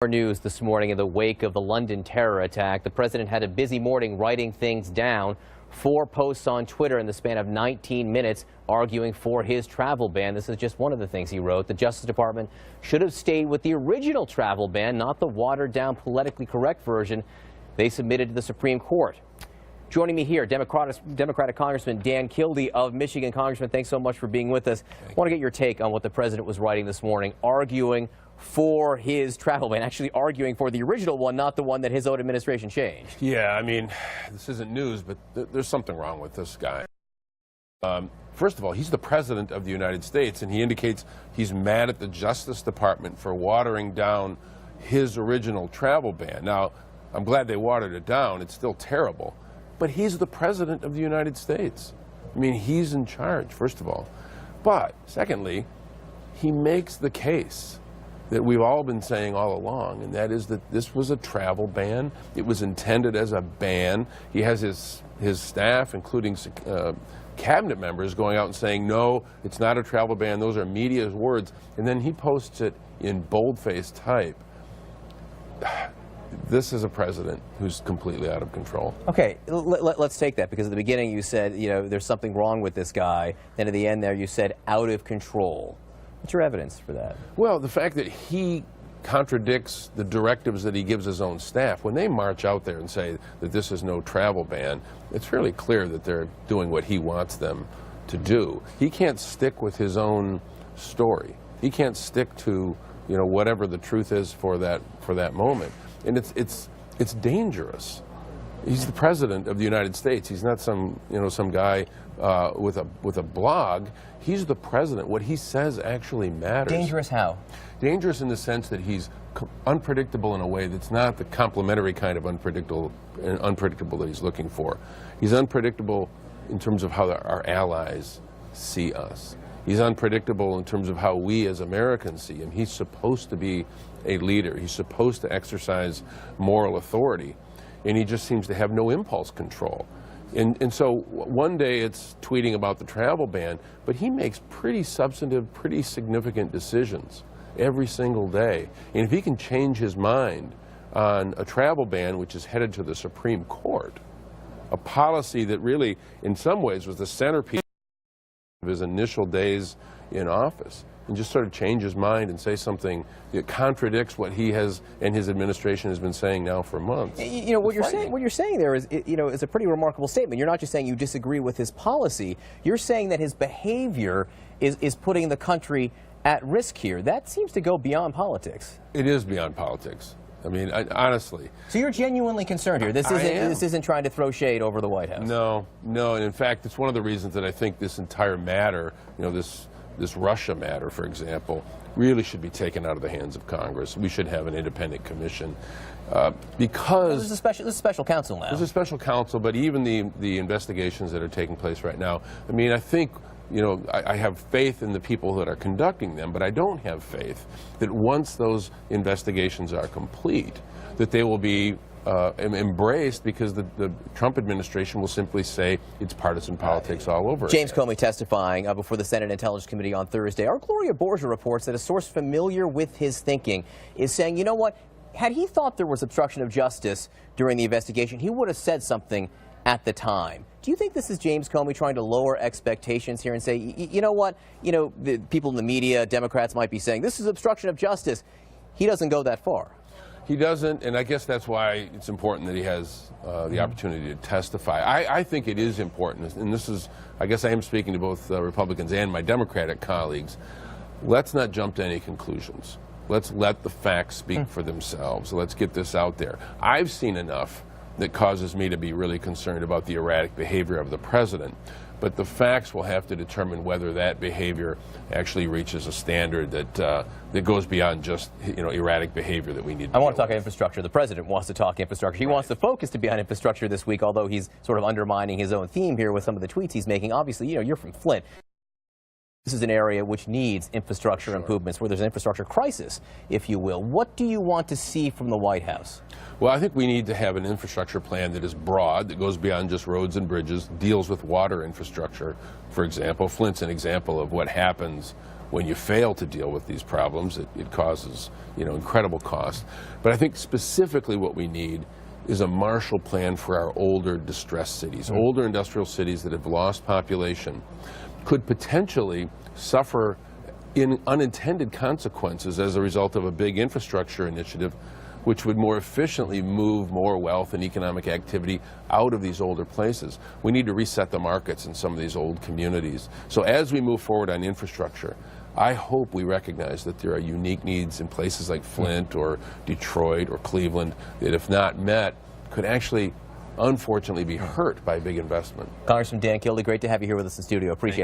More news this morning in the wake of the London terror attack. The president had a busy morning writing things down. 4 posts on Twitter in the span of 19 minutes arguing for his travel ban. This is just one of the things he wrote. The Justice Department should have stayed with the original travel ban, not the watered-down, politically correct version they submitted to the Supreme Court. Joining me here, Democratic Congressman Dan Kildee of Michigan. Congressman, thanks so much for being with us. I want to get your take on what the president was writing this morning, arguing for his travel ban, actually arguing for the original one, not the one that his own administration changed. Yeah, I mean, this isn't news, but there's something wrong with this guy. First of all, he's the president of the United States, and he indicates he's mad at the Justice Department for watering down his original travel ban. Now, I'm glad they watered it down. It's still terrible. But he's the president of the United States. I mean, he's in charge, first of all. But, secondly, he makes the case that we've all been saying all along, and that is that this was a travel ban. It was intended as a ban. He has his staff, including cabinet members, going out and saying, no, it's not a travel ban. Those are media's words. And then he posts it in boldface type. This is a president who's completely out of control. Okay, let's take that, because at the beginning you said, you know, there's something wrong with this guy. Then at the end there you said out of control. What's your evidence for that? Well, the fact that he contradicts the directives that he gives his own staff. When they march out there and say that this is no travel ban, it's fairly clear that they're doing what he wants them to do. He can't stick with his own story. He can't stick to, you know, whatever the truth is for that moment. And it's dangerous. He's the president of the United States. He's not some guy with a blog. He's the president. What he says actually matters. Dangerous how? Dangerous in the sense that he's unpredictable in a way that's not the complimentary kind of unpredictable that he's looking for. He's unpredictable in terms of how our allies see us. He's unpredictable in terms of how we as Americans see him. He's supposed to be a leader. He's supposed to exercise moral authority. And he just seems to have no impulse control. And so one day it's tweeting about the travel ban, but he makes pretty substantive, pretty significant decisions every single day. And if he can change his mind on a travel ban which is headed to the Supreme Court, a policy that really in some ways was the centerpiece of his initial days in office, and just sort of change his mind and say something that contradicts what he has and his administration has been saying now for months. You know, what you're saying there is, you know, is a pretty remarkable statement. You're not just saying you disagree with his policy. You're saying that his behavior is putting the country at risk here. That seems to go beyond politics. It is beyond politics. I mean, honestly. So you're genuinely concerned here. This isn't trying to throw shade over the White House. No, and in fact, it's one of the reasons that I think this entire matter, you know, this Russia matter, for example, really should be taken out of the hands of Congress. We should have an independent commission because there's a special counsel now. There's a special counsel, but even the investigations that are taking place right now, I mean, I think, you know, I have faith in the people that are conducting them, but I don't have faith that once those investigations are complete, that they will be embraced, because the Trump administration will simply say it's partisan politics all over. James Comey testifying before the Senate Intelligence Committee on Thursday. Our Gloria Borgia reports that a source familiar with his thinking is saying, you know what, had he thought there was obstruction of justice during the investigation, he would have said something at the time. Do you think this is James Comey trying to lower expectations here and say, you know what, you know, the people in the media, Democrats might be saying this is obstruction of justice. He doesn't go that far. He doesn't, and I guess that's why it's important that he has the opportunity to testify. I think it is important, and this is, I guess I am speaking to both Republicans and my Democratic colleagues. Let's not jump to any conclusions. Let's let the facts speak for themselves. Let's get this out there. I've seen enough that causes me to be really concerned about the erratic behavior of the president. But the facts will have to determine whether that behavior actually reaches a standard that goes beyond just, you know, erratic behavior that we need to I want to talk infrastructure. The president wants to talk infrastructure. He wants the focus to be on infrastructure this week, although he's sort of undermining his own theme here with some of the tweets he's making. Obviously, you know, you're from Flint. This is an area which needs infrastructure improvements, where there's an infrastructure crisis, if you will. What do you want to see from the White House? Well, I think we need to have an infrastructure plan that is broad, that goes beyond just roads and bridges, deals with water infrastructure, for example. Flint's an example of what happens when you fail to deal with these problems, it causes, you know, incredible cost. But I think specifically what we need is a Marshall Plan for our older distressed cities. Older industrial cities that have lost population could potentially suffer in unintended consequences as a result of a big infrastructure initiative, which would more efficiently move more wealth and economic activity out of these older places. We need to reset the markets in some of these old communities. So as we move forward on infrastructure, I hope we recognize that there are unique needs in places like Flint or Detroit or Cleveland that, if not met, could actually, unfortunately, be hurt by big investment. Congressman Dan Kildee, great to have you here with us in studio. Appreciate it.